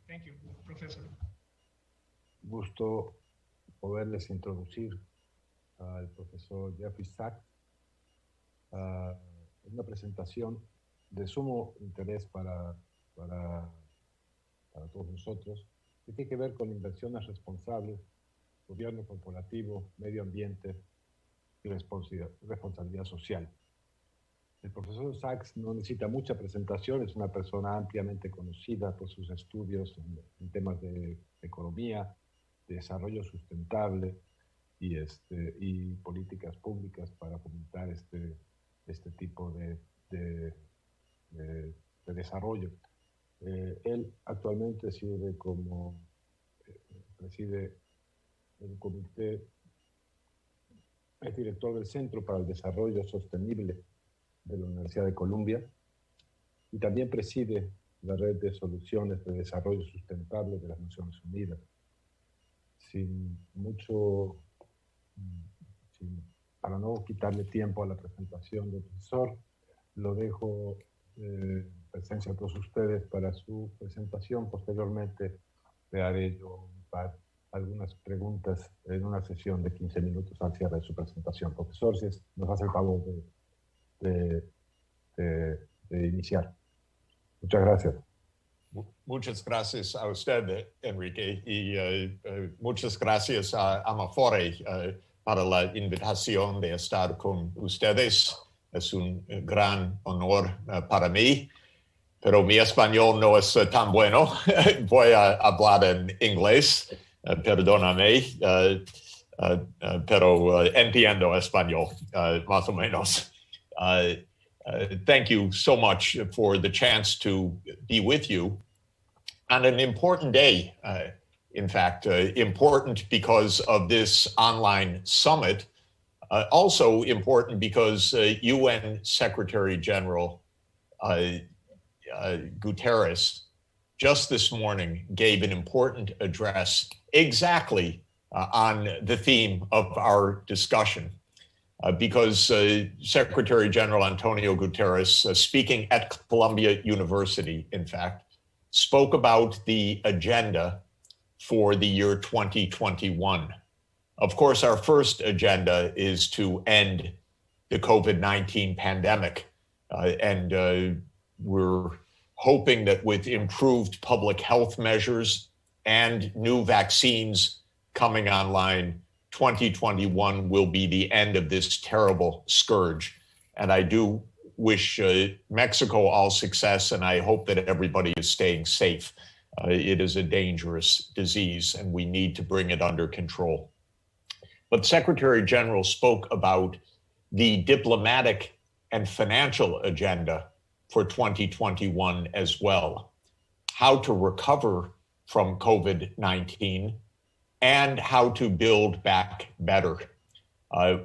Thank you, Professor. Gusto poderles introducir al profesor Jeffrey Sachs. Es una presentación de sumo interés para todos nosotros, que tiene que ver con inversiones responsables, gobierno corporativo, medio ambiente y responsabilidad social. El profesor Sachs no necesita mucha presentación, es una persona ampliamente conocida por sus estudios en temas de economía, de desarrollo sustentable y políticas públicas para fomentar este tipo de desarrollo. Él actualmente preside el comité, es director del Centro para el Desarrollo Sostenible de la Universidad de Columbia y también preside la red de Soluciones de Desarrollo Sustentable de las Naciones Unidas. Para no quitarle tiempo a la presentación del profesor, lo dejo en presencia de todos ustedes para su presentación. Posteriormente le haré yo algunas preguntas en una sesión de 15 minutos al cierre de su presentación. Profesor, si nos hace el favor de iniciar. Muchas gracias. Muchas gracias a usted, Enrique, y muchas gracias a Amafore para la invitación de estar con ustedes. Es un gran honor para mí, pero mi español no es tan bueno. Voy a hablar en inglés, perdóname, pero entiendo español, más o menos. Thank you so much for the chance to be with you on an important day. In fact, important because of this online summit. Also important because UN Secretary General Guterres just this morning gave an important address exactly on the theme of our discussion. Because Secretary General Antonio Guterres, speaking at Columbia University, in fact, spoke about the agenda for the year 2021. Of course, our first agenda is to end the COVID-19 pandemic. And we're hoping that with improved public health measures and new vaccines coming online, 2021 will be the end of this terrible scourge. And I do wish Mexico all success, and I hope that everybody is staying safe. It is a dangerous disease, and we need to bring it under control. But Secretary General spoke about the diplomatic and financial agenda for 2021 as well. How to recover from COVID-19 and how to build back better.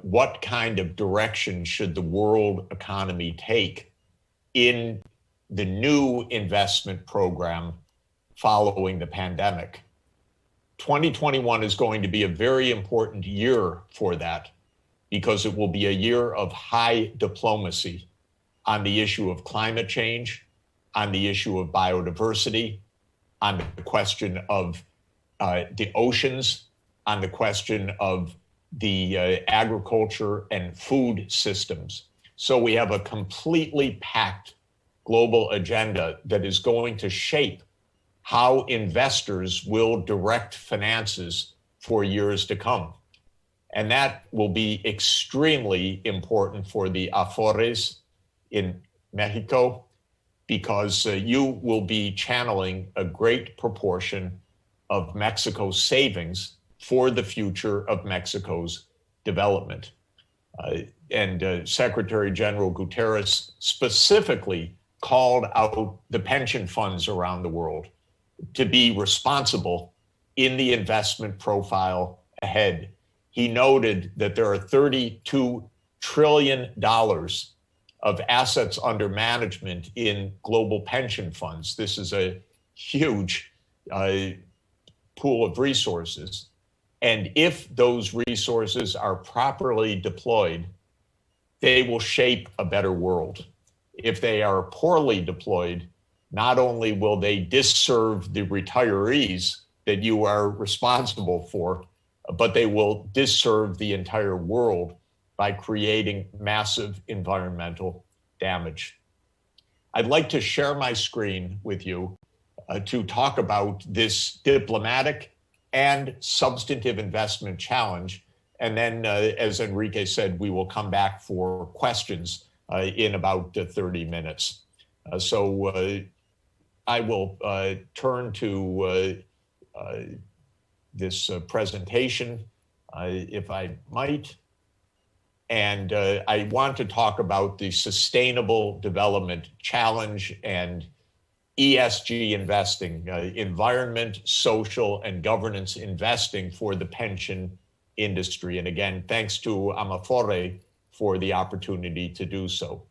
What kind of direction should the world economy take in the new investment program following the pandemic? 2021 is going to be a very important year for that because it will be a year of high diplomacy on the issue of climate change, on the issue of biodiversity, on the question of the oceans, on the question of the agriculture and food systems. So we have a completely packed global agenda that is going to shape how investors will direct finances for years to come. And that will be extremely important for the Afores in Mexico, because you will be channeling a great proportion of Mexico's savings for the future of Mexico's development. And Secretary General Guterres specifically called out the pension funds around the world to be responsible in the investment profile ahead. He noted that there are $32 trillion of assets under management in global pension funds. This is a huge pool of resources. And if those resources are properly deployed, they will shape a better world. If they are poorly deployed, not only will they disserve the retirees that you are responsible for, but they will disserve the entire world by creating massive environmental damage. I'd like to share my screen with you to talk about this diplomatic and substantive investment challenge. And then, as Enrique said, we will come back for questions in about 30 minutes. So I will turn to this presentation, if I might. And I want to talk about the Sustainable Development Challenge and ESG investing, environment, social, and governance investing for the pension industry. And again, thanks to Amafore for the opportunity to do so.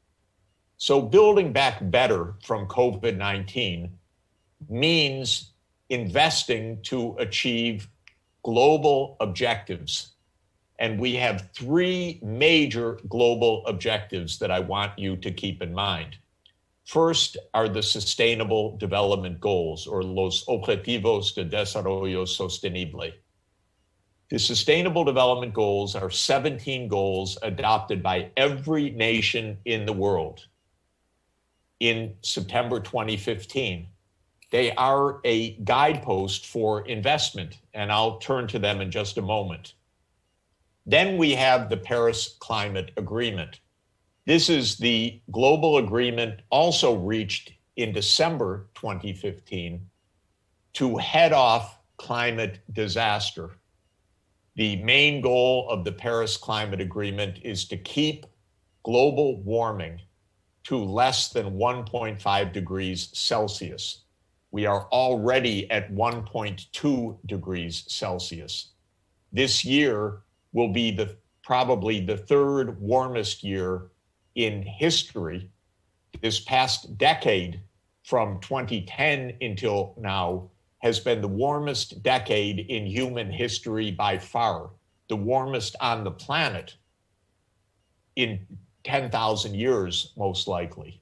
So building back better from COVID-19 means investing to achieve global objectives. And we have three major global objectives that I want you to keep in mind. First are the Sustainable Development Goals, or los Objetivos de Desarrollo Sostenible. The Sustainable Development Goals are 17 goals adopted by every nation in the world in September 2015. They are a guidepost for investment, and I'll turn to them in just a moment. Then we have the Paris Climate Agreement. This is the global agreement also reached in December 2015 to head off climate disaster. The main goal of the Paris Climate Agreement is to keep global warming to less than 1.5 degrees Celsius. We are already at 1.2 degrees Celsius. This year will be probably the third warmest year in history. This past decade, from 2010 until now, has been the warmest decade in human history by far, the warmest on the planet in 10,000 years, most likely.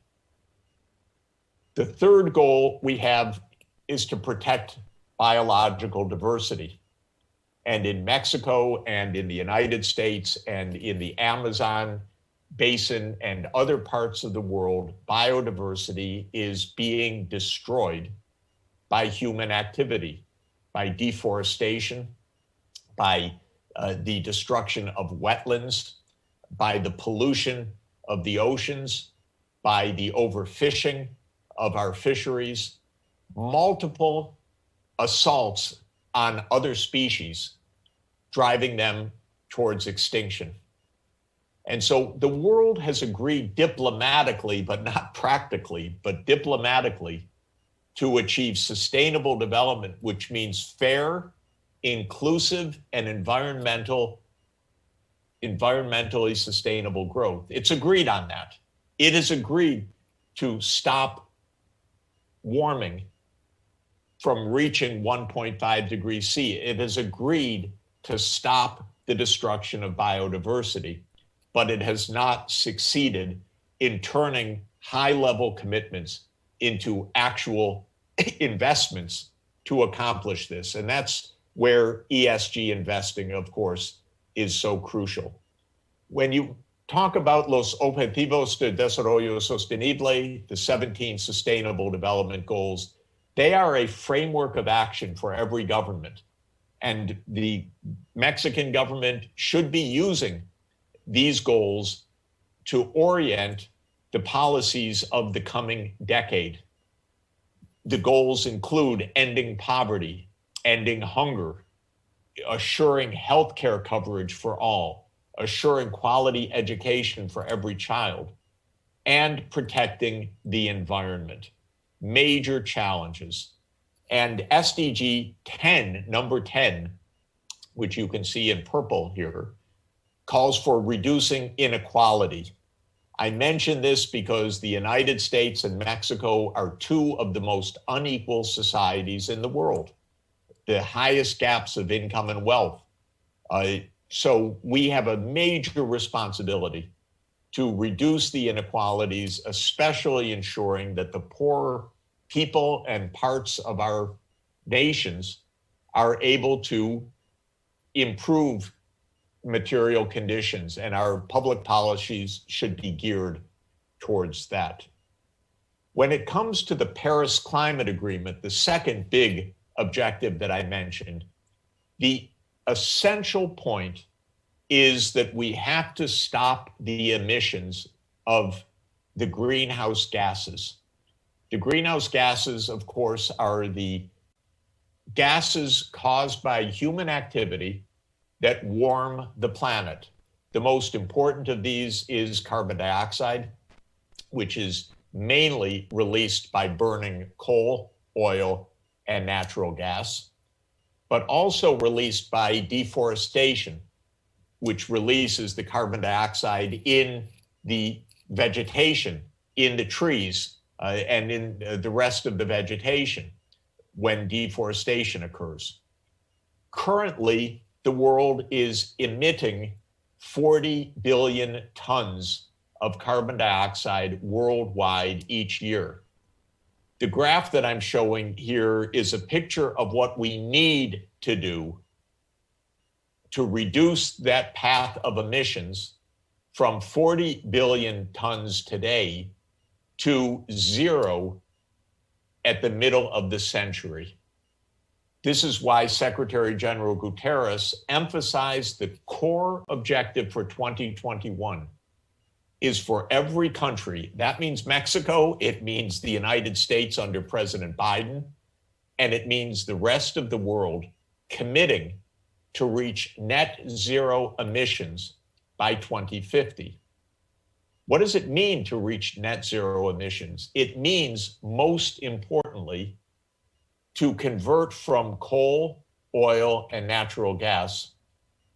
The third goal we have is to protect biological diversity. And in Mexico and in the United States and in the Amazon basin and other parts of the world, biodiversity is being destroyed by human activity, by deforestation, by the destruction of wetlands, by the pollution of the oceans, by the overfishing of our fisheries, multiple assaults on other species, driving them towards extinction. And so the world has agreed diplomatically, but not practically, but diplomatically, to achieve sustainable development, which means fair, inclusive, and environmentally sustainable growth. It's agreed on that. It is agreed to stop warming from reaching 1.5 degrees C. It has agreed to stop the destruction of biodiversity, but it has not succeeded in turning high-level commitments into actual investments to accomplish this. And that's where ESG investing, of course, is so crucial. When you talk about los Objetivos de Desarrollo Sostenible, the 17 Sustainable Development Goals, they are a framework of action for every government. And the Mexican government should be using these goals to orient the policies of the coming decade. The goals include ending poverty, ending hunger, assuring healthcare coverage for all, assuring quality education for every child, and protecting the environment. Major challenges. And SDG 10, number 10, which you can see in purple here, calls for reducing inequality. I mention this because the United States and Mexico are two of the most unequal societies in the world, the highest gaps of income and wealth. So we have a major responsibility to reduce the inequalities, especially ensuring that the poor people and parts of our nations are able to improve material conditions, and our public policies should be geared towards that. When it comes to the Paris Climate Agreement, the second big objective that I mentioned, the essential point is that we have to stop the emissions of the greenhouse gases. The greenhouse gases, of course, are the gases caused by human activity that warm the planet. The most important of these is carbon dioxide, which is mainly released by burning coal, oil, and natural gas, but also released by deforestation, which releases the carbon dioxide in the vegetation, in the trees, and in the rest of the vegetation when deforestation occurs. Currently, the world is emitting 40 billion tons of carbon dioxide worldwide each year. The graph that I'm showing here is a picture of what we need to do to reduce that path of emissions from 40 billion tons today to 0 at the middle of the century. This is why Secretary General Guterres emphasized the core objective for 2021 is for every country, that means Mexico, it means the United States under President Biden, and it means the rest of the world committing to reach net zero emissions by 2050. What does it mean to reach net zero emissions? It means, most importantly, to convert from coal, oil, and natural gas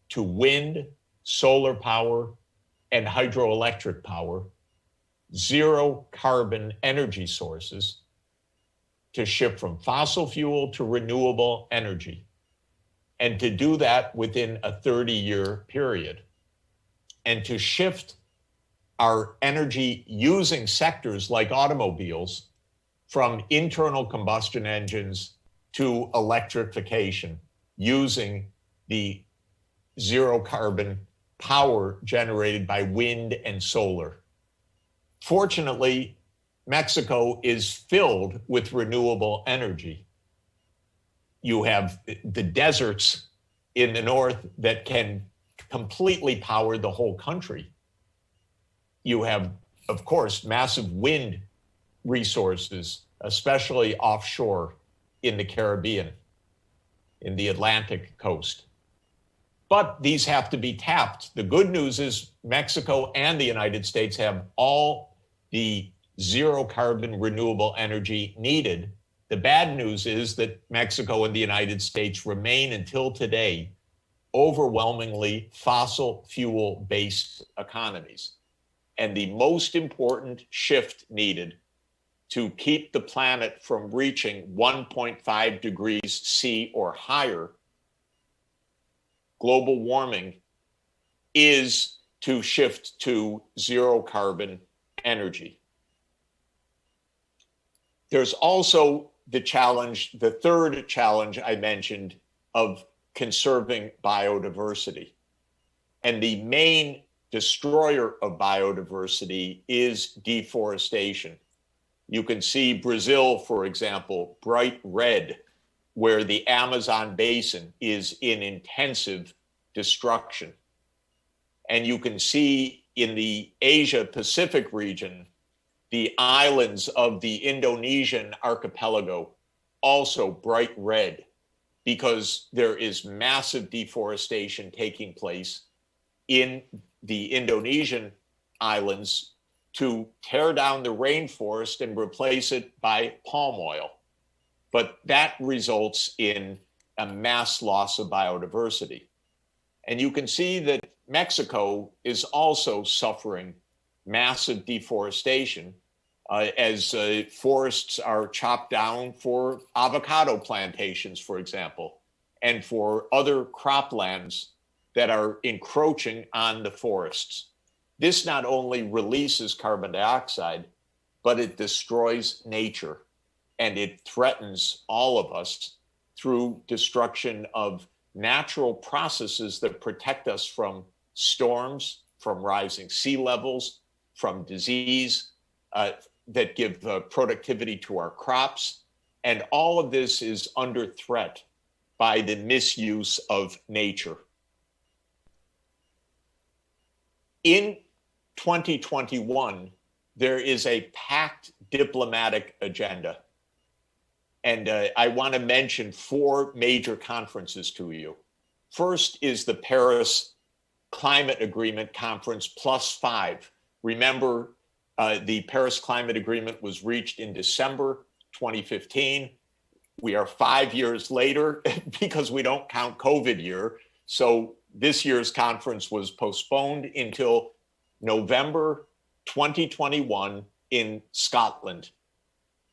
to wind, solar power, and hydroelectric power, zero carbon energy sources, to shift from fossil fuel to renewable energy, and to do that within a 30-year period, and to shift our energy using sectors like automobiles from internal combustion engines to electrification using the zero carbon power generated by wind and solar. Fortunately, Mexico is filled with renewable energy. You have the deserts in the north that can completely power the whole country. You have, of course, massive wind resources, especially offshore in the Caribbean, in the Atlantic coast. But these have to be tapped. The good news is Mexico and the United States have all the zero carbon renewable energy needed. The bad news is that Mexico and the United States remain until today overwhelmingly fossil fuel based economies. And the most important shift needed to keep the planet from reaching 1.5 degrees C or higher global warming is to shift to zero carbon energy. There's also the challenge, the third challenge I mentioned, of conserving biodiversity. And the main destroyer of biodiversity is deforestation. You can see Brazil, for example, bright red, where the Amazon basin is in intensive destruction. And you can see in the Asia Pacific region, the islands of the Indonesian archipelago also bright red, because there is massive deforestation taking place in the Indonesian islands to tear down the rainforest and replace it by palm oil. But that results in a mass loss of biodiversity. And you can see that Mexico is also suffering massive deforestation as forests are chopped down for avocado plantations, for example, and for other croplands that are encroaching on the forests. This not only releases carbon dioxide, but it destroys nature. and it threatens all of us through destruction of natural processes that protect us from storms, from rising sea levels, from disease, that give productivity to our crops. And all of this is under threat by the misuse of nature. In 2021, there is a packed diplomatic agenda. And I want to mention 4 major conferences to you. First is the Paris Climate Agreement Conference +5. Remember, the Paris Climate Agreement was reached in December 2015. We are 5 years later because we don't count COVID year. So this year's conference was postponed until November 2021 in Scotland.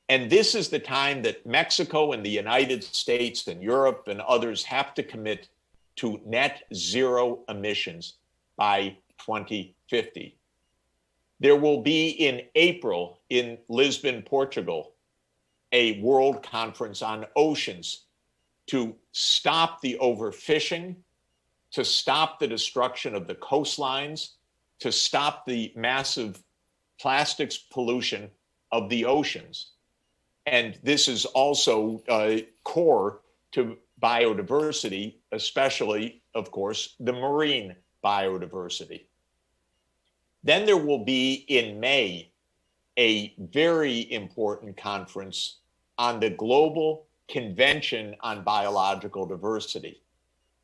And this is the time that Mexico and the United States and Europe and others have to commit to net zero emissions by 2050. There will be in April in Lisbon, Portugal, a world conference on oceans to stop the overfishing, to stop the destruction of the coastlines, to stop the massive plastics pollution of the oceans. And this is also core to biodiversity, especially, of course, the marine biodiversity. Then there will be in May a very important conference on the Global Convention on Biological Diversity,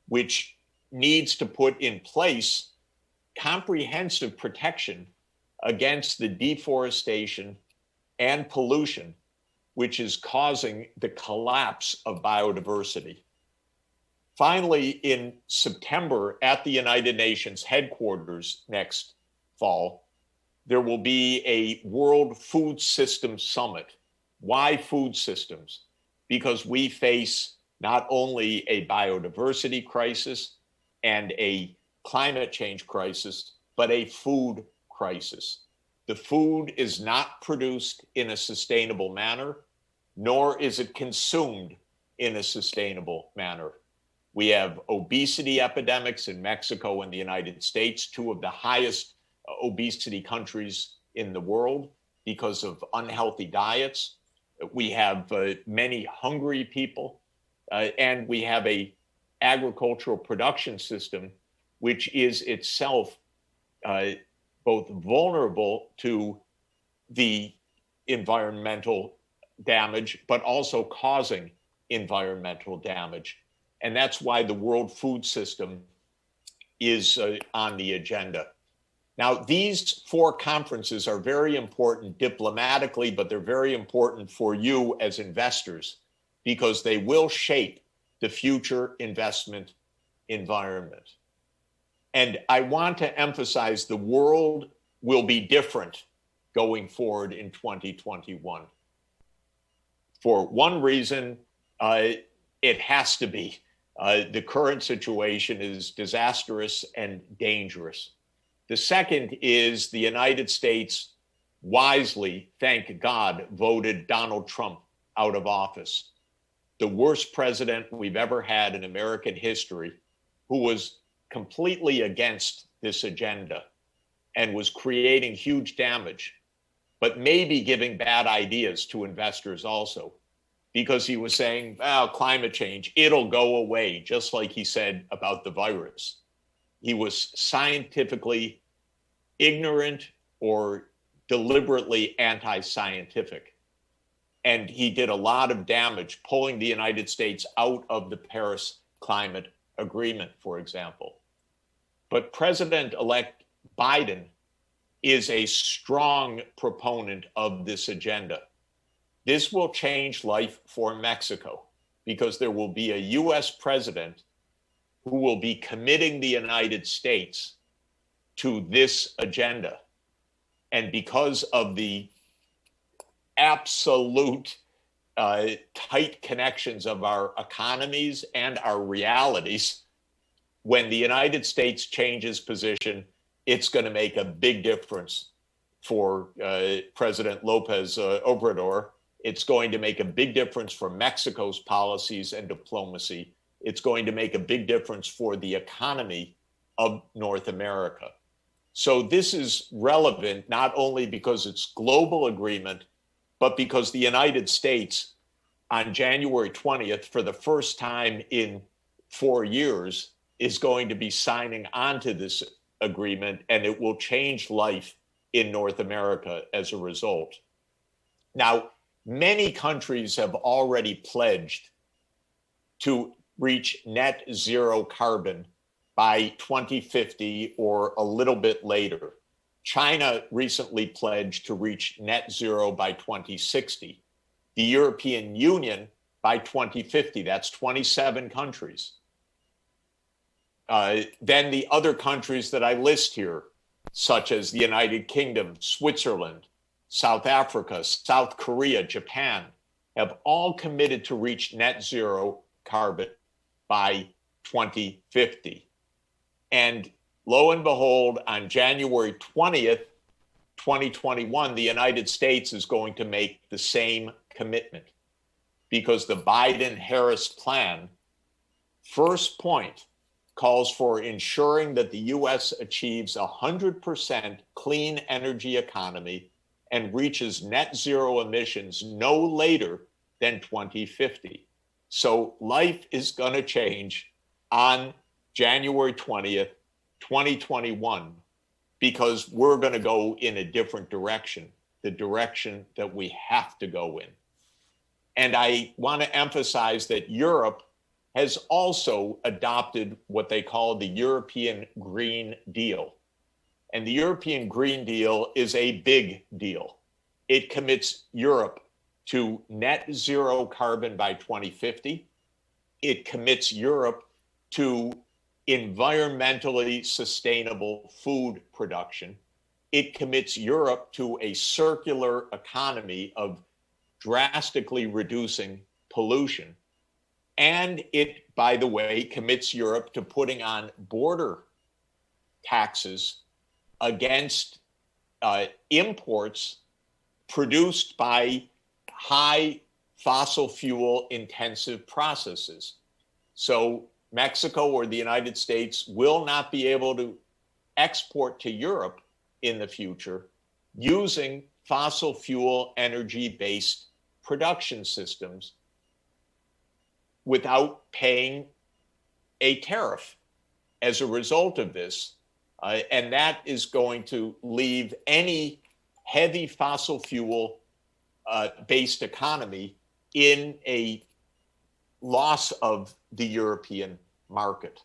which needs to put in place comprehensive protection against the deforestation and pollution, which is causing the collapse of biodiversity. Finally, in September at the United Nations headquarters next fall, there will be a World Food Systems Summit. Why food systems? Because we face not only a biodiversity crisis and a climate change crisis, but a food crisis. The food is not produced in a sustainable manner, nor is it consumed in a sustainable manner. We have obesity epidemics in Mexico and the United States, 2 of the highest obesity countries in the world because of unhealthy diets. We have many hungry people, and we have a agricultural production system which is itself both vulnerable to the environmental damage, but also causing environmental damage. And that's why the world food system is on the agenda. Now, these 4 conferences are very important diplomatically, but they're very important for you as investors because they will shape the future investment environment. And I want to emphasize the world will be different going forward in 2021. For one reason, it has to be. The current situation is disastrous and dangerous. The second is the United States wisely, thank God, voted Donald Trump out of office. The worst president we've ever had in American history, who was completely against this agenda and was creating huge damage, but maybe giving bad ideas to investors also, because he was saying, well, climate change, it'll go away, just like he said about the virus. He was scientifically ignorant or deliberately anti-scientific. And he did a lot of damage, pulling the United States out of the Paris Climate Agreement, for example. But President-elect Biden is a strong proponent of this agenda. This will change life for Mexico because there will be a US president who will be committing the United States to this agenda. And because of the absolute tight connections of our economies and our realities, when the United States changes position, it's going to make a big difference for President Lopez Obrador It's going to make a big difference for Mexico's policies and diplomacy. It's going to make a big difference for the economy of North America. So this is relevant not only because it's global agreement, but because the United States on January 20th, for the first time in 4 years, is going to be signing on to this agreement, and it will change life in North America as a result. Now, many countries have already pledged to reach net zero carbon by 2050 or a little bit later. China recently pledged to reach net zero by 2060. The European Union by 2050, that's 27 countries. Then the other countries that I list here, such as the United Kingdom, Switzerland, South Africa, South Korea, Japan, have all committed to reach net zero carbon by 2050. And lo and behold, on January 20th, 2021, the United States is going to make the same commitment, because the Biden-Harris plan, first point, calls for ensuring that the U.S. achieves 100% clean energy economy and reaches net zero emissions no later than 2050. So life is going to change on January 20th, 2021, because we're going to go in a different direction, the direction that we have to go in. And I want to emphasize that Europe has also adopted what they call the European Green Deal. And the European Green Deal is a big deal. It commits Europe to net zero carbon by 2050. It commits Europe to environmentally sustainable food production. It commits Europe to a circular economy of drastically reducing pollution. And it, by the way, commits Europe to putting on border taxes against imports produced by high fossil fuel intensive processes. So Mexico or the United States will not be able to export to Europe in the future using fossil fuel energy-based production systems without paying a tariff as a result of this. And that is going to leave any heavy fossil fuel based economy in a loss of the European market.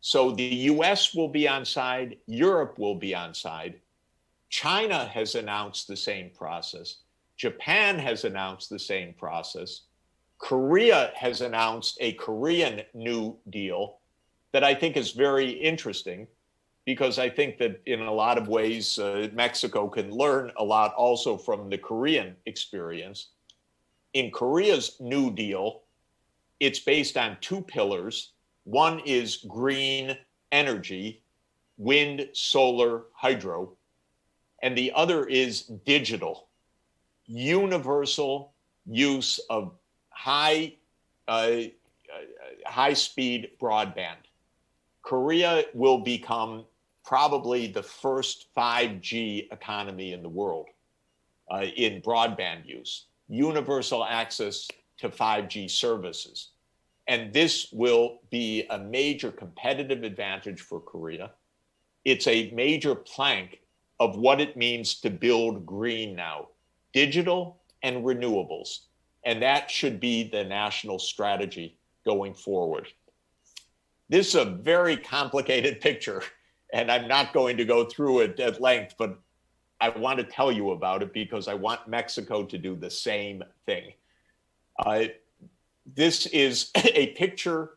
So the US will be on side, Europe will be on side. China has announced the same process. Japan has announced the same process. Korea has announced a Korean New Deal that I think is very interesting, because I think that in a lot of ways, Mexico can learn a lot also from the Korean experience. In Korea's New Deal, it's based on two pillars. One is green energy, wind, solar, hydro, and the other is digital, universal use of high-speed broadband. Korea will become probably the first 5G economy in the world in broadband use, universal access to 5G services. And this will be a major competitive advantage for Korea. It's a major plank of what it means to build green now, digital and renewables. And that should be the national strategy going forward. This is a very complicated picture, and I'm not going to go through it at length, but I want to tell you about it because I want Mexico to do the same thing. This is a picture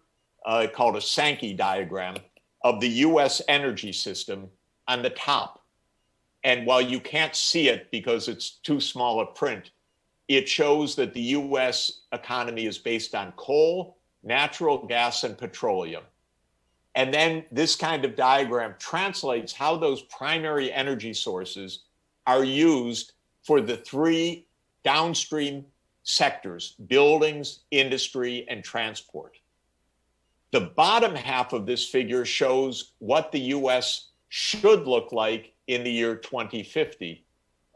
called a Sankey diagram of the US energy system on the top. And while you can't see it because it's too small a print, it shows that the US economy is based on coal, natural gas, and petroleum. And then this kind of diagram translates how those primary energy sources are used for the three downstream sectors: buildings, industry, and transport. The bottom half of this figure shows what the US should look like in the year 2050,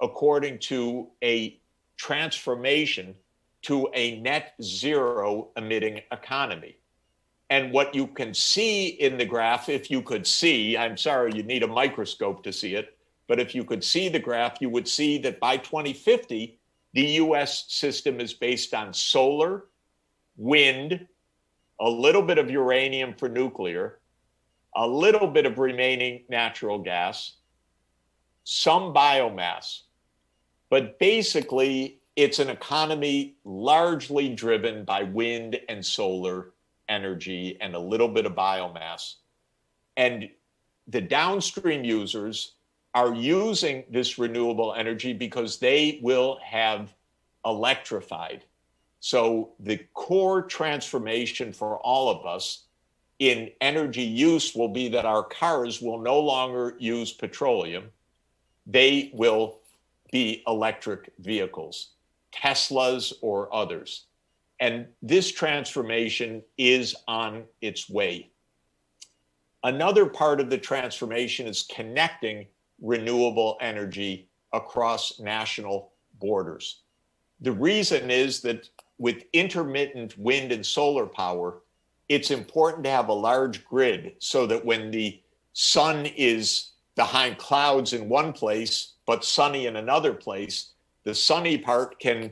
according to a transformation to a net zero emitting economy. And what you can see in the graph, if you could see, I'm sorry, you need a microscope to see it, but if you could see the graph, you would see that by 2050, the US system is based on solar, wind, a little bit of uranium for nuclear, a little bit of remaining natural gas, some biomass. But basically, it's an economy largely driven by wind and solar energy and a little bit of biomass. And the downstream users are using this renewable energy because they will have electrified. So the core transformation for all of us in energy use will be that our cars will no longer use petroleum. They will be electric vehicles, Teslas or others. And this transformation is on its way. Another part of the transformation is connecting renewable energy across national borders. The reason is that with intermittent wind and solar power, it's important to have a large grid so that when the sun is behind clouds in one place, but sunny in another place, the sunny part can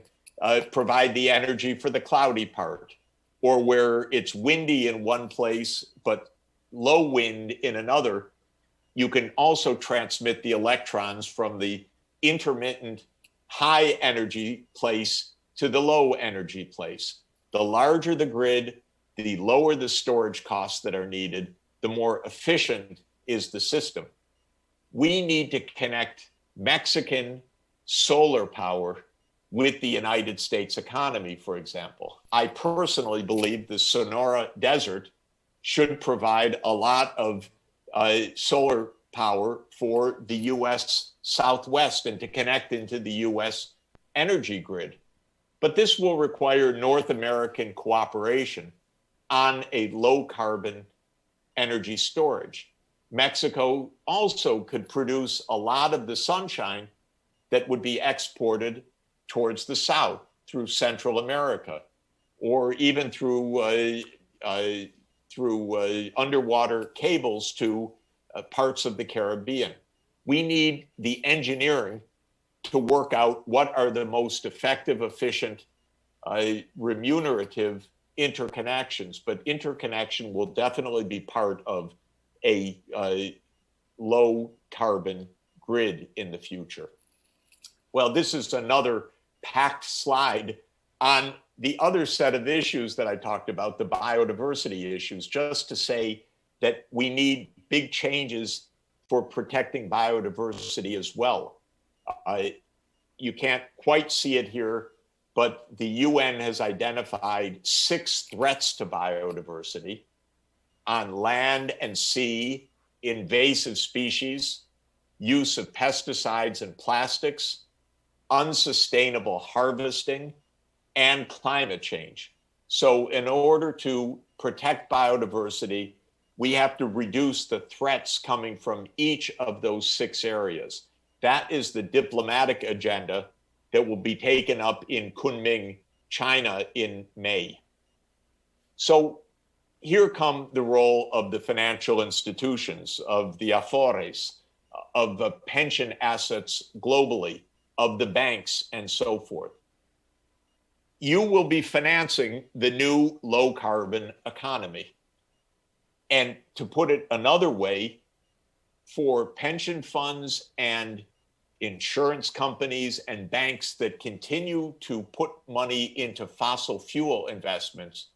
provide the energy for the cloudy part. Or where it's windy in one place, but low wind in another, you can also transmit the electrons from the intermittent high energy place to the low energy place. The larger the grid, the lower the storage costs that are needed, the more efficient is the system. We need to connect Mexican solar power with the United States economy, for example. I personally believe the Sonora Desert should provide a lot of solar power for the US Southwest and to connect into the US energy grid. But this will require North American cooperation on a low carbon energy storage. Mexico also could produce a lot of the sunshine that would be exported towards the south through Central America, or even through underwater cables to parts of the Caribbean. We need the engineering to work out what are the most effective, efficient, remunerative interconnections, but interconnection will definitely be part of a low carbon grid in the future. Well, this is another packed slide on the other set of issues that I talked about, the biodiversity issues, just to say that we need big changes for protecting biodiversity as well. You can't quite see it here, but the UN has identified 6 threats to biodiversity on land and sea: invasive species, use of pesticides and plastics, unsustainable harvesting, and climate change. So in order to protect biodiversity, we have to reduce the threats coming from each of those 6 areas. That is the diplomatic agenda that will be taken up in Kunming, China in May. So here come the role of the financial institutions, of the Afores, of the pension assets globally, of the banks, and so forth. You will be financing the new low carbon economy. And to put it another way, for pension funds and insurance companies and banks that continue to put money into fossil fuel investments,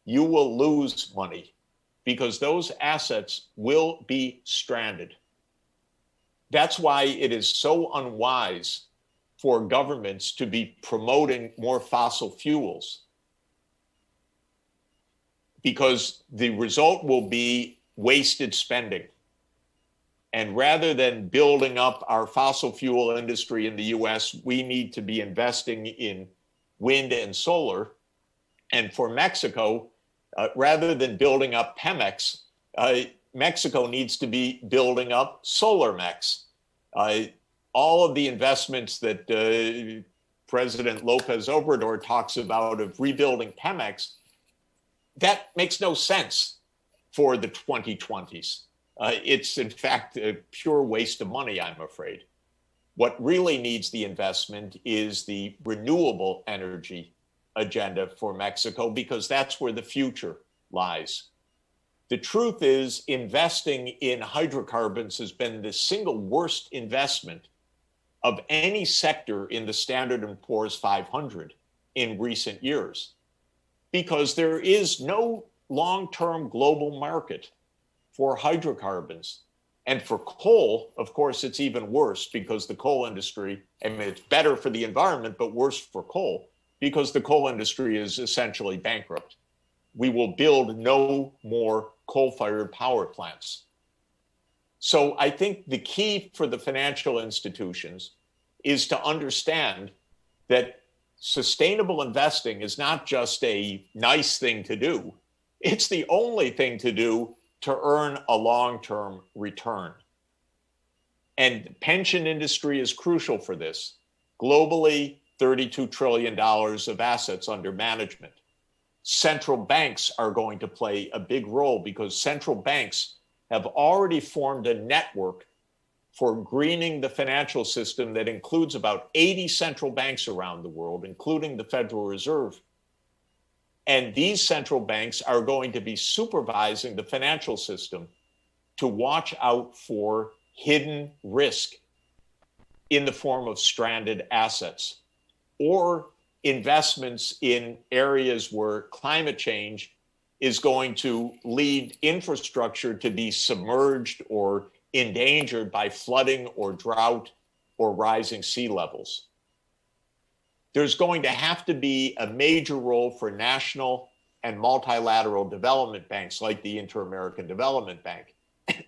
you will lose money because those assets will be stranded. That's why it is so unwise for governments to be promoting more fossil fuels, because the result will be wasted spending. And rather than building up our fossil fuel industry in the US, we need to be investing in wind and solar. And for Mexico, rather than building up Pemex, Mexico needs to be building up SolarMex. All of the investments that President Lopez Obrador talks about of rebuilding Pemex, that makes no sense for the 2020s. It's in fact a pure waste of money, I'm afraid. What really needs the investment is the renewable energy agenda for Mexico, because that's where the future lies. The truth is, investing in hydrocarbons has been the single worst investment of any sector in the Standard & Poor's 500 in recent years, because there is no long-term global market for hydrocarbons. And for coal, of course, it's even worse, because the coal industry, I mean, it's better for the environment, but worse for coal, because the coal industry is essentially bankrupt. We will build no more coal-fired power plants. So I think the key for the financial institutions is to understand that sustainable investing is not just a nice thing to do. It's the only thing to do to earn a long-term return. And the pension industry is crucial for this. Globally, $32 trillion of assets under management. Central banks are going to play a big role, because central banks have already formed a network for greening the financial system that includes about 80 central banks around the world, including the Federal Reserve. And these central banks are going to be supervising the financial system to watch out for hidden risk in the form of stranded assets or investments in areas where climate change is going to lead infrastructure to be submerged or endangered by flooding or drought or rising sea levels. There's going to have to be a major role for national and multilateral development banks like the Inter-American Development Bank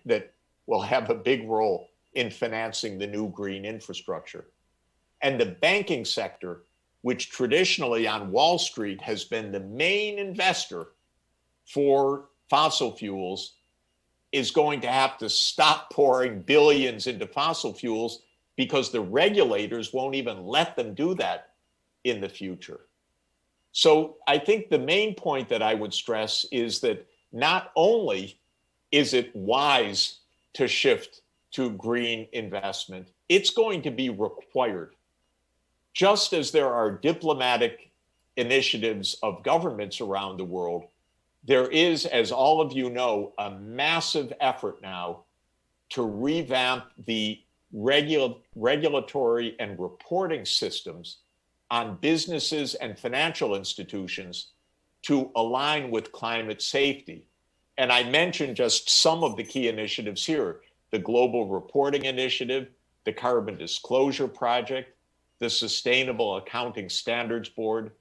that will have a big role in financing the new green infrastructure. And the banking sector, which traditionally on Wall Street has been the main investor for fossil fuels, is going to have to stop pouring billions into fossil fuels, because the regulators won't even let them do that in the future. So I think the main point that I would stress is that not only is it wise to shift to green investment, it's going to be required. Just as there are diplomatic initiatives of governments around the world, there is, as all of you know, a massive effort now to revamp the regulatory and reporting systems on businesses and financial institutions to align with climate safety. And I mentioned just some of the key initiatives here: the Global Reporting Initiative, the Carbon Disclosure Project, the Sustainable Accounting Standards Board,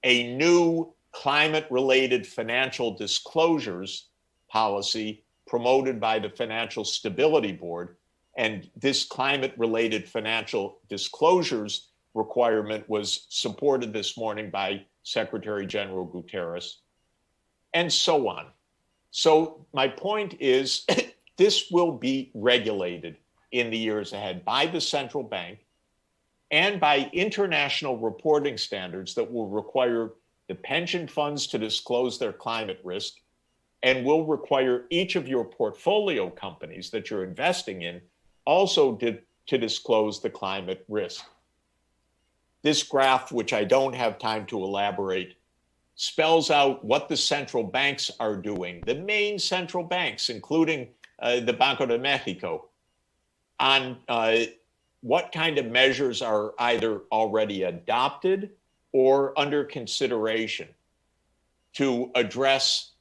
a new climate-related financial disclosures policy promoted by the Financial Stability Board. And this climate-related financial disclosures requirement was supported this morning by Secretary General Guterres, and so on. So my point is, this will be regulated in the years ahead by the central bank and by international reporting standards that will require the pension funds to disclose their climate risk, and will require each of your portfolio companies that you're investing in also to disclose the climate risk. This graph, which I don't have time to elaborate, spells out what the central banks are doing, the main central banks, including the Banco de Mexico, on what kind of measures are either already adopted or under consideration to address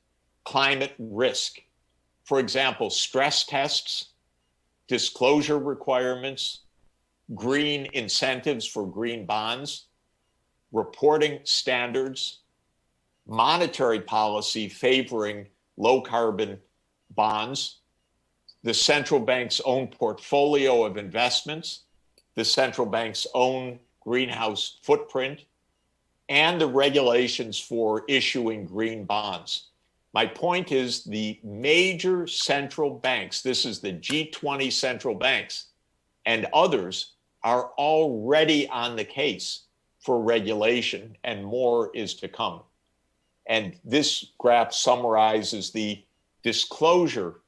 climate risk. For example, stress tests, disclosure requirements, green incentives for green bonds, reporting standards, monetary policy favoring low carbon bonds, the central bank's own portfolio of investments, the central bank's own greenhouse footprint, and the regulations for issuing green bonds. My point is the major central banks, this is the G20 central banks, and others are already on the case for regulation, and more is to come. And this graph summarizes the disclosure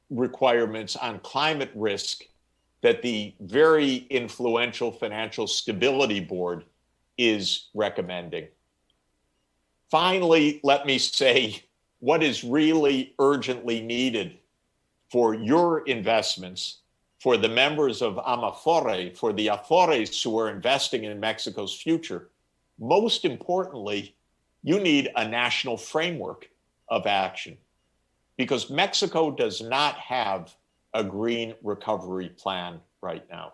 requirements on climate risk that the very influential Financial Stability Board is recommending. Finally, let me say what is really urgently needed for your investments, for the members of Amafore, for the Afores who are investing in Mexico's future. Most importantly, you need a national framework of action, because Mexico does not have a green recovery plan right now.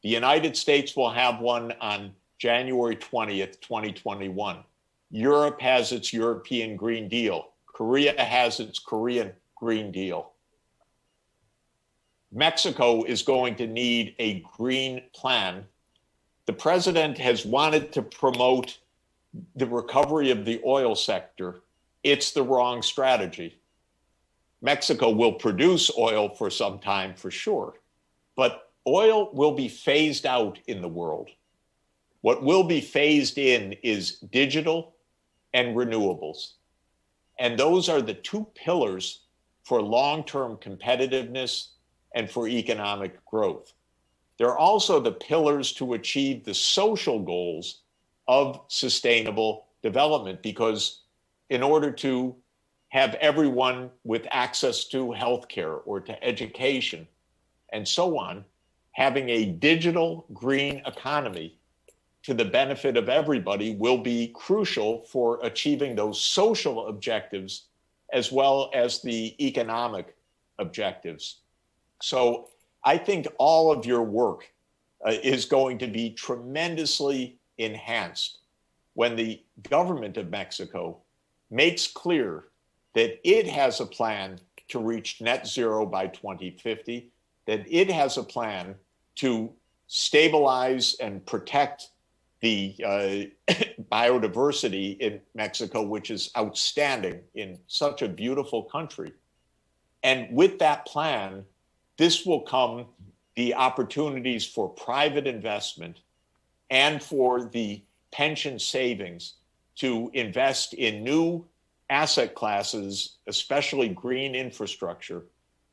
The United States will have one on January 20th, 2021. Europe has its European Green Deal. Korea has its Korean Green Deal. Mexico is going to need a green plan. The president has wanted to promote the recovery of the oil sector. It's the wrong strategy. Mexico will produce oil for some time for sure, but oil will be phased out in the world. What will be phased in is digital and renewables. And those are the two pillars for long-term competitiveness and for economic growth. They're also the pillars to achieve the social goals of sustainable development, because in order to have everyone with access to healthcare or to education and so on, having a digital green economy to the benefit of everybody will be crucial for achieving those social objectives as well as the economic objectives. So I think all of your work is going to be tremendously enhanced when the government of Mexico makes clear that it has a plan to reach net zero by 2050, that it has a plan to stabilize and protect the biodiversity in Mexico, which is outstanding in such a beautiful country. And with that plan, this will come the opportunities for private investment and for the pension savings to invest in new asset classes, especially green infrastructure,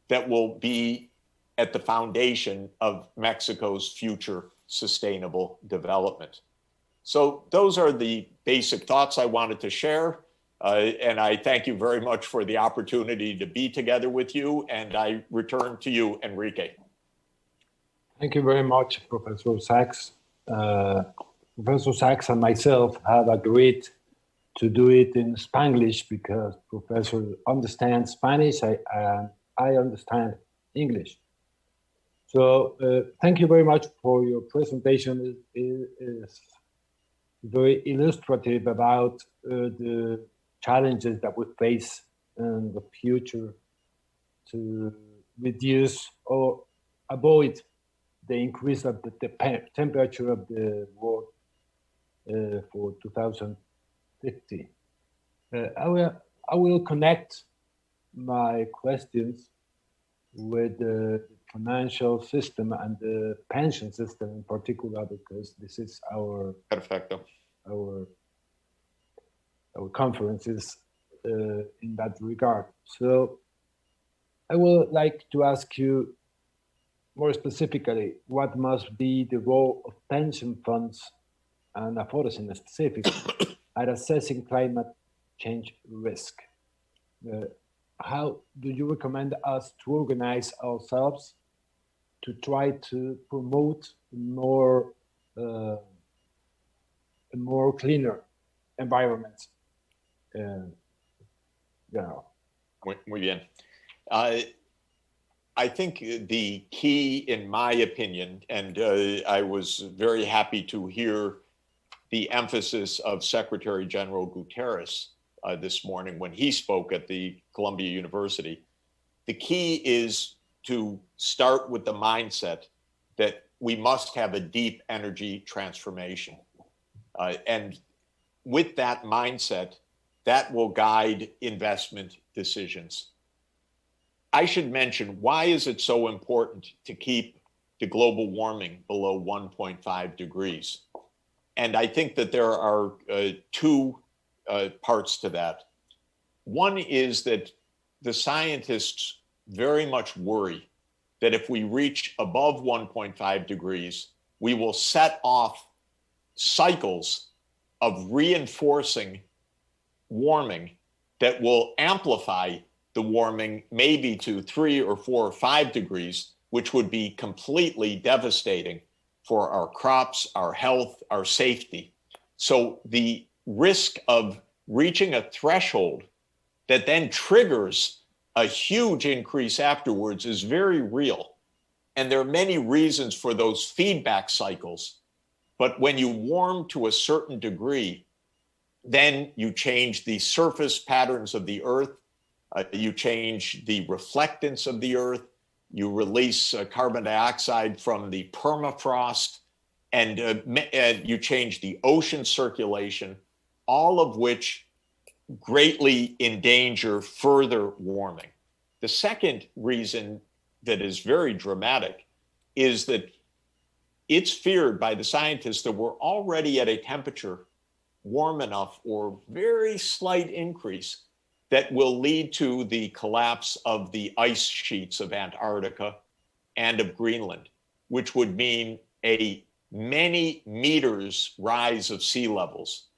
that will be at the foundation of Mexico's future sustainable development. So those are the basic thoughts I wanted to share. And I thank you very much for the opportunity to be together with you. And I return to you, Enrique. Thank you very much, Professor Sachs. Professor Sachs and myself have agreed to do it in Spanglish because Professor understands Spanish and I understand English. So thank you very much for your presentation. It is very illustrative about the challenges that we face in the future to reduce or avoid the increase of the temperature of the world for 2050. I will connect my questions with the financial system and the pension system in particular, because this is our conferences in that regard. So I would like to ask you more specifically, what must be the role of pension funds and Afores in specific at assessing climate change risk? How do you recommend us to organize ourselves to try to promote a more cleaner environment? Muy bien. I think the key, in my opinion, and I was very happy to hear the emphasis of Secretary General Guterres this morning when he spoke at the Columbia University. The key is to start with the mindset that we must have a deep energy transformation. And with that mindset, that will guide investment decisions. I should mention, why is it so important to keep the global warming below 1.5 degrees? And I think that there are two parts to that. One is that the scientists very much worry that if we reach above 1.5 degrees, we will set off cycles of reinforcing warming that will amplify the warming maybe to 3 or 4 or 5 degrees, which would be completely devastating for our crops, our health, our safety. So the risk of reaching a threshold that then triggers a huge increase afterwards is very real. And there are many reasons for those feedback cycles. But when you warm to a certain degree, then you change the surface patterns of the earth, you change the reflectance of the earth, you release carbon dioxide from the permafrost, and you change the ocean circulation, all of which greatly endanger further warming. The second reason that is very dramatic is that it's feared by the scientists that we're already at a temperature warm enough or very slight increase that will lead to the collapse of the ice sheets of Antarctica and of Greenland, which would mean a many meters rise of sea levels,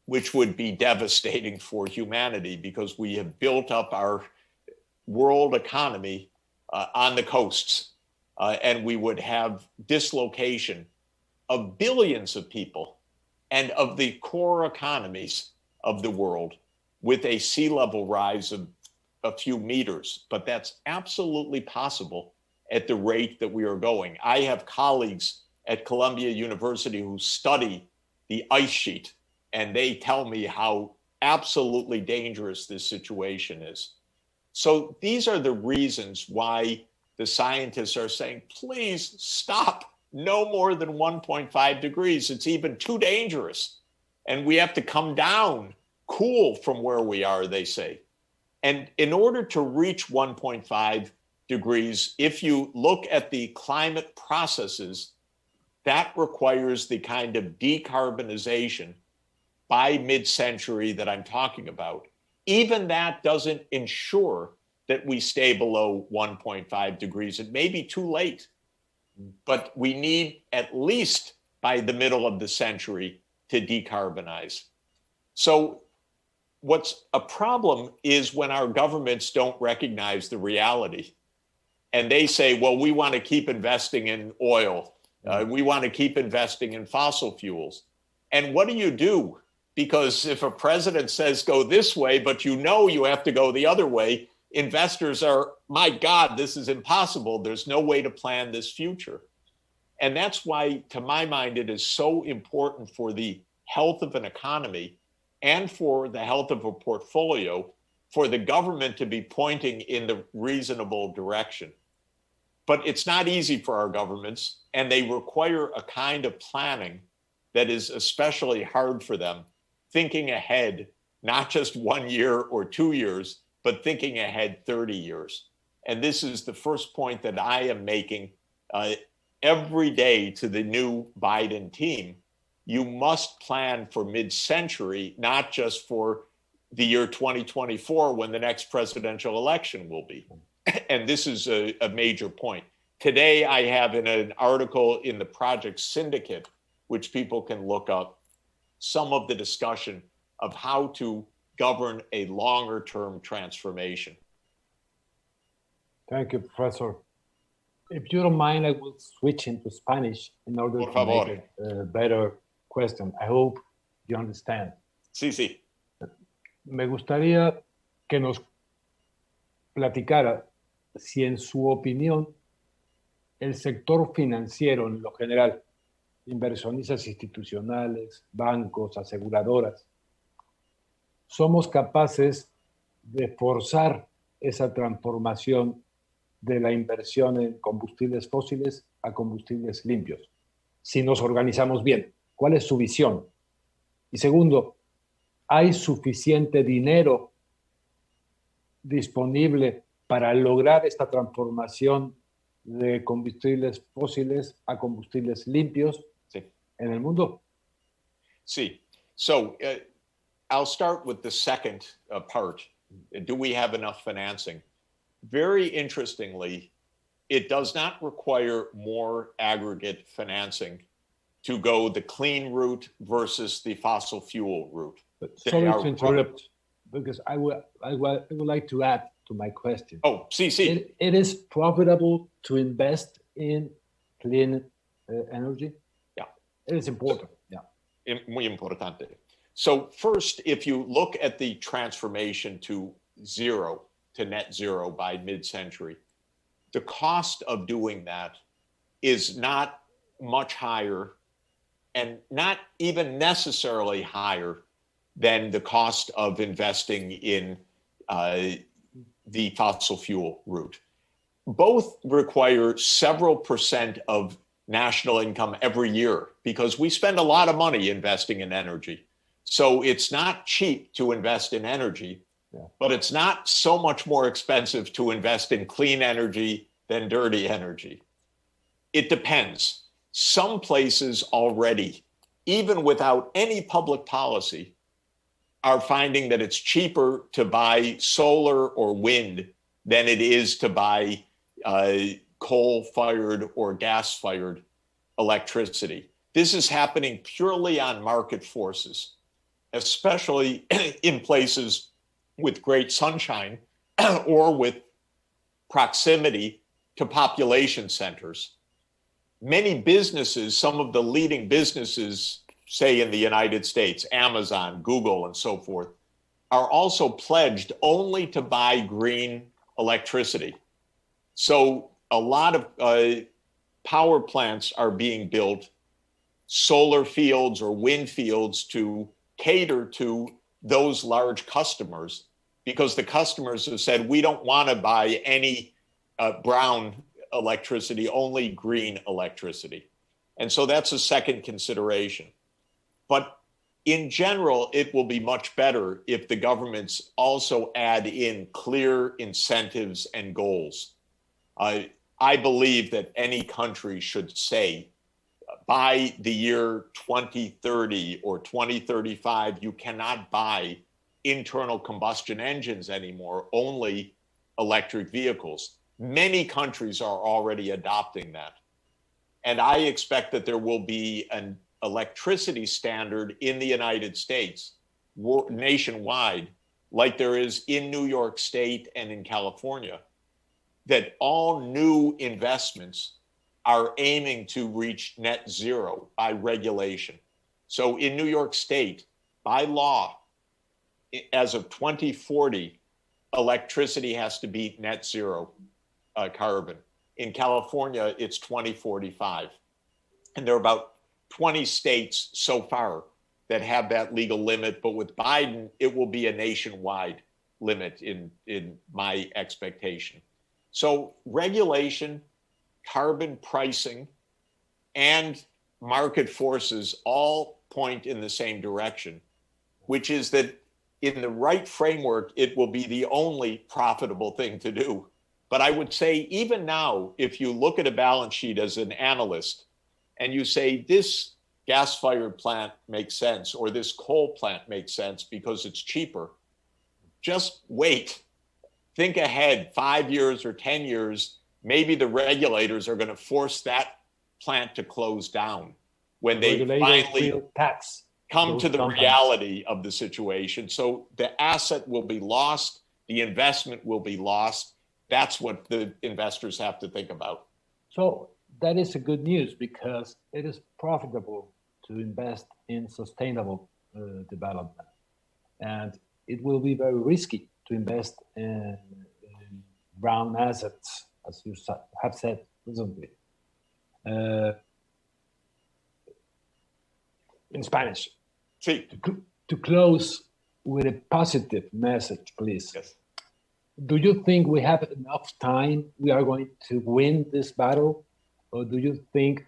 which would be devastating for humanity because we have built up our world economy on the coasts, and we would have dislocation of billions of people and of the core economies of the world with a sea level rise of a few meters. But that's absolutely possible at the rate that we are going. I have colleagues at Columbia University who study the ice sheet, and they tell me how absolutely dangerous this situation is. So these are the reasons why the scientists are saying, please stop, no more than 1.5 degrees. It's even too dangerous. And we have to come down, cool from where we are, they say. And in order to reach 1.5 degrees, if you look at the climate processes, that requires the kind of decarbonization by mid-century that I'm talking about. Even that doesn't ensure that we stay below 1.5 degrees. It may be too late, but we need at least by the middle of the century to decarbonize. So what's a problem is when our governments don't recognize the reality. And they say, well, we want to keep investing in oil. We want to keep investing in fossil fuels. And what do? Because if a president says go this way, but you know you have to go the other way, investors are, my God, this is impossible. There's no way to plan this future. And that's why, to my mind, it is so important for the health of an economy and for the health of a portfolio for the government to be pointing in the reasonable direction. But it's not easy for our governments, and they require a kind of planning that is especially hard for them, thinking ahead, not just 1 year or 2 years, but thinking ahead 30 years. And this is the first point that I am making every day to the new Biden team. You must plan for mid-century, not just for the year 2024 when the next presidential election will be. And this is a major point. Today, I have in an article in the Project Syndicate, which people can look up, some of the discussion of how to govern a longer-term transformation. Thank you, Professor. If you don't mind, I will switch into Spanish in order to make a better question. I hope you understand. Sí, sí. Me gustaría que nos platicara si en su opinión el sector financiero en lo general, inversionistas institucionales, bancos, aseguradoras, somos capaces de forzar esa transformación de la inversión en combustibles fósiles a combustibles limpios, si nos organizamos bien. ¿Cuál es su visión? Y segundo, ¿hay suficiente dinero disponible para lograr esta transformación de combustibles fósiles a combustibles limpios en el mundo? Sí. So I'll start with the second part. Do we have enough financing? Very interestingly, it does not require more aggregate financing to go the clean route versus the fossil fuel route. Sorry to interrupt, because I would like to add to my question. Oh, sí. It is profitable to invest in clean energy? Yeah. It is important, yeah. Muy importante. So first, if you look at the transformation to net zero by mid-century, the cost of doing that is not much higher and not even necessarily higher than the cost of investing in the fossil fuel route. Both require several percent of national income every year because we spend a lot of money investing in energy. So it's not cheap to invest in energy, but it's not so much more expensive to invest in clean energy than dirty energy. It depends. Some places already, even without any public policy, are finding that it's cheaper to buy solar or wind than it is to buy coal-fired or gas-fired electricity. This is happening purely on market forces, especially in places with great sunshine or with proximity to population centers. Many businesses, some of the leading businesses, say in the United States, Amazon, Google, and so forth, are also pledged only to buy green electricity. So a lot of power plants are being built, solar fields or wind fields, to cater to those large customers, because the customers have said, we don't want to buy any brown electricity, only green electricity. And so that's a second consideration. But in general, it will be much better if the governments also add in clear incentives and goals. I believe that any country should say, by the year 2030 or 2035, you cannot buy internal combustion engines anymore, only electric vehicles. Many countries are already adopting that. And I expect that there will be an electricity standard in the United States, nationwide, like there is in New York State and in California, that all new investments are aiming to reach net zero by regulation. So in New York State, by law, as of 2040, electricity has to be net zero carbon. In California, it's 2045. And there are about 20 states so far that have that legal limit, but with Biden, it will be a nationwide limit in my expectation. So regulation, carbon pricing, and market forces all point in the same direction, which is that in the right framework, it will be the only profitable thing to do. But I would say even now, if you look at a balance sheet as an analyst and you say this gas-fired plant makes sense or this coal plant makes sense because it's cheaper, just wait. Think ahead 5 years or 10 years, maybe the regulators are going to force that plant to close down when they finally come to the reality of the situation. So the asset will be lost, the investment will be lost. That's what the investors have to think about. So that is a good news because it is profitable to invest in sustainable development. And it will be very risky to invest in brown assets, as you have said recently. In Spanish. Sí. To close with a positive message, please. Yes. Do you think we have enough time? We are going to win this battle? Or do you think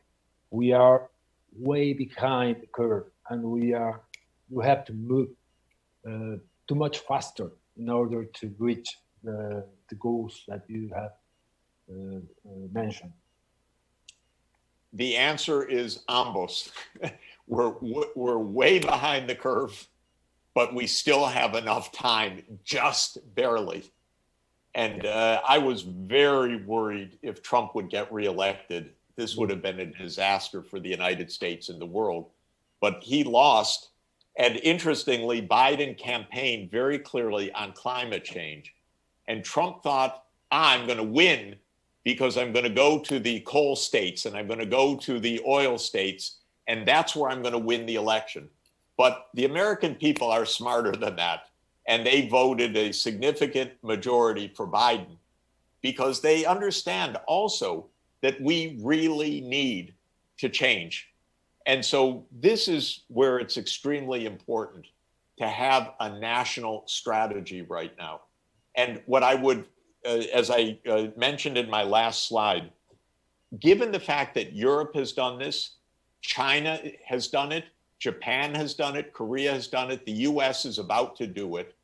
we are way behind the curve, and we have to move too much faster in order to reach the goals that you have mentioned? The answer is ambos. We're way behind the curve, but we still have enough time, just barely. And I was very worried if Trump would get reelected. This would have been a disaster for the United States and the world. But he lost. And interestingly, Biden campaigned very clearly on climate change. And Trump thought, I'm going to win because I'm going to go to the coal states and I'm going to go to the oil states. And that's where I'm going to win the election. But the American people are smarter than that. And they voted a significant majority for Biden because they understand also that we really need to change. And so this is where it's extremely important to have a national strategy right now. And what I would, as I mentioned in my last slide, given the fact that Europe has done this, China has done it, Japan has done it, Korea has done it, the US is about to do it,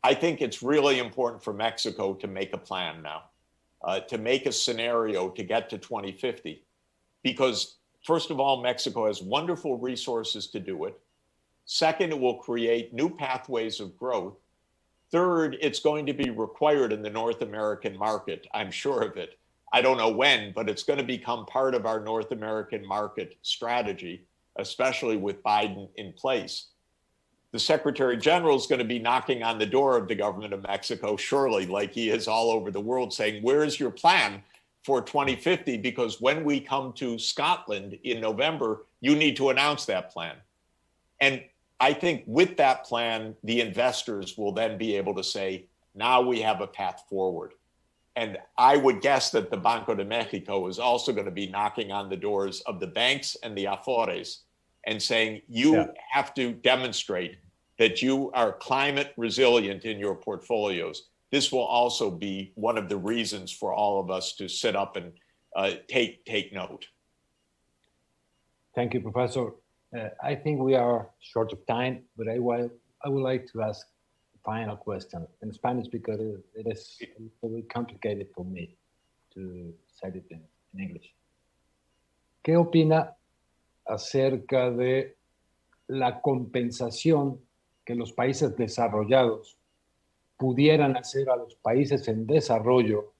I think it's really important for Mexico to make a plan now, to make a scenario to get to 2050. Because first of all, Mexico has wonderful resources to do it. Second, it will create new pathways of growth. Third, it's going to be required in the North American market. I'm sure of it. I don't know when, but it's going to become part of our North American market strategy, especially with Biden in place. The Secretary General is going to be knocking on the door of the government of Mexico, surely, like he is all over the world, saying, where's your plan for 2050? Because when we come to Scotland in November, you need to announce that plan. And I think with that plan, the investors will then be able to say, now we have a path forward. And I would guess that the Banco de Mexico is also going to be knocking on the doors of the banks and the Afores and saying, you have to demonstrate that you are climate resilient in your portfolios. This will also be one of the reasons for all of us to sit up and take note. Thank you, Professor. I think we are short of time, but I would like to ask a final question in Spanish because it is very complicated for me to say it in English. ¿Qué opina acerca de la compensación que los países desarrollados pudieran hacer a los países en desarrollo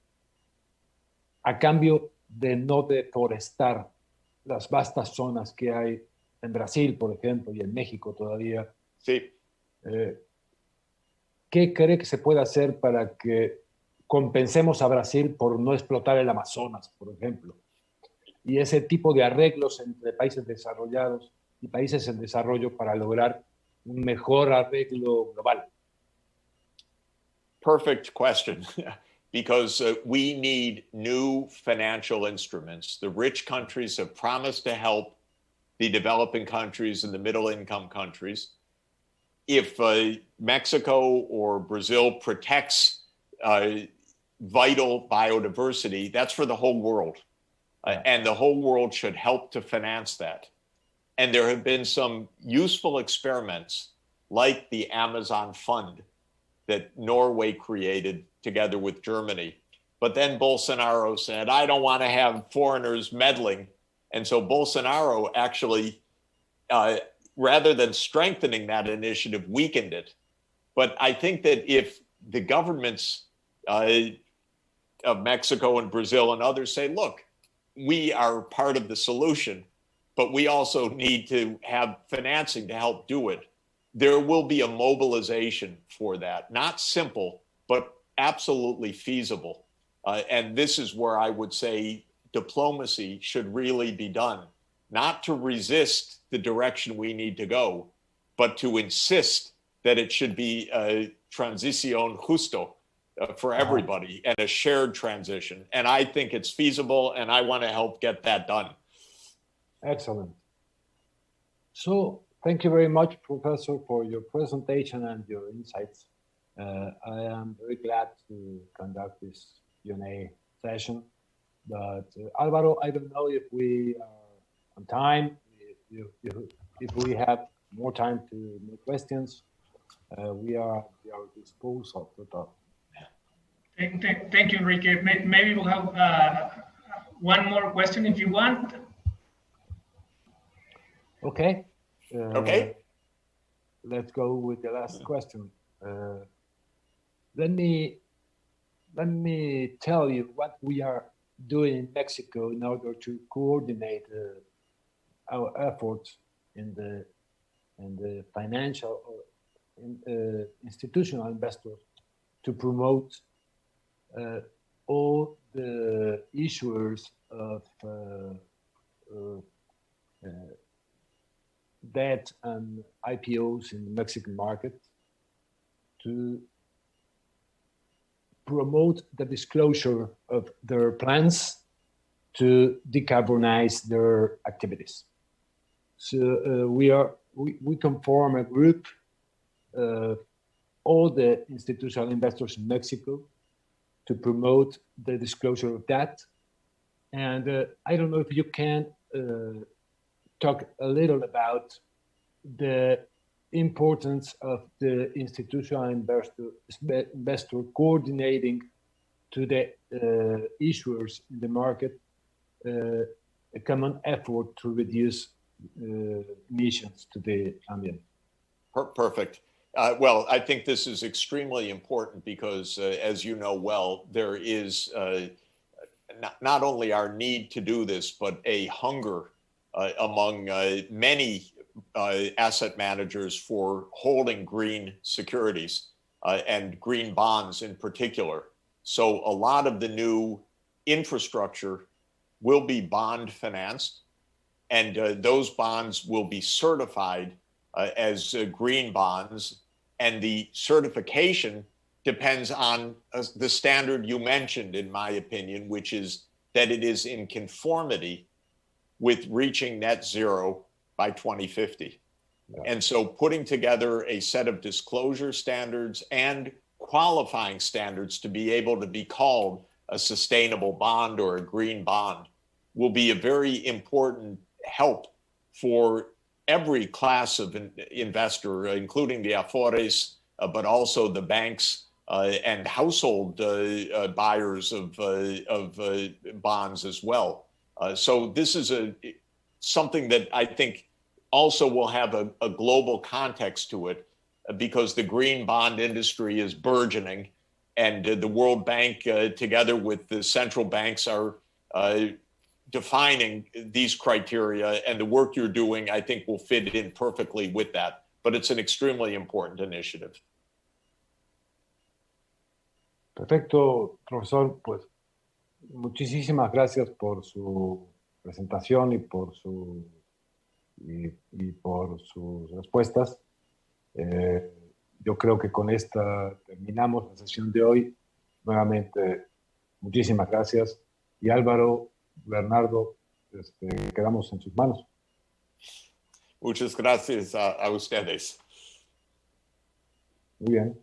a cambio de no deforestar las vastas zonas que hay en Brasil, por ejemplo, y en México todavía? Sí. ¿Qué cree que se puede hacer para que compensemos a Brasil por no explotar el Amazonas, por ejemplo? Y ese tipo de arreglos entre países desarrollados y países en desarrollo para lograr un mejor arreglo global. Perfect question, because we need new financial instruments. The rich countries have promised to help the developing countries and the middle income countries. If Mexico or Brazil protects vital biodiversity, that's for the whole world. And the whole world should help to finance that. And there have been some useful experiments like the Amazon Fund that Norway created together with Germany. But then Bolsonaro said, I don't want to have foreigners meddling. And so Bolsonaro actually, rather than strengthening that initiative, weakened it. But I think that if the governments of Mexico and Brazil and others say, look, we are part of the solution, but we also need to have financing to help do it, there will be a mobilization for that. Not simple, but absolutely feasible. And this is where I would say diplomacy should really be done, not to resist the direction we need to go, but to insist that it should be a transición justo for everybody and a shared transition. And I think it's feasible, and I want to help get that done. Excellent. So thank you very much, Professor, for your presentation and your insights. I am very glad to conduct this Q&A session. But Alvaro, I don't know if we are on time. We if we have more time to make questions, we are at our disposal. Thank you, Enrique. Maybe we'll have one more question if you want. Okay. Okay. Let's go with the last question. Let me tell you what we are doing in Mexico in order to coordinate our efforts in the financial institutional investors to promote all the issuers of debt and IPOs in the Mexican market to promote the disclosure of their plans to decarbonize their activities. So we can form a group of all the institutional investors in Mexico to promote the disclosure of that. And I don't know if you can talk a little about the importance of the institutional investor coordinating to the issuers in the market a common effort to reduce emissions to the ambient. Perfect. Well, I think this is extremely important because, as you know well, there is not only our need to do this, but a hunger among many asset managers for holding green securities and green bonds in particular. So a lot of the new infrastructure will be bond financed, and those bonds will be certified as green bonds, and the certification depends on the standard you mentioned, in my opinion, which is that it is in conformity with reaching net zero by 2050. Yeah. And so putting together a set of disclosure standards and qualifying standards to be able to be called a sustainable bond or a green bond will be a very important help for every class of investor, including the Afores, but also the banks and household buyers of bonds as well. So this is something that I think also will have a global context to it, because the green bond industry is burgeoning, and the World Bank, together with the central banks, are defining these criteria, and the work you're doing, I think, will fit in perfectly with that. But it's an extremely important initiative. Perfecto, profesor. Pues muchísimas gracias por su presentación y por sus respuestas. Yo creo que con esta terminamos la sesión de hoy. Nuevamente, muchísimas gracias. Y Álvaro, Bernardo, quedamos en sus manos. Muchas gracias a ustedes. Muy bien.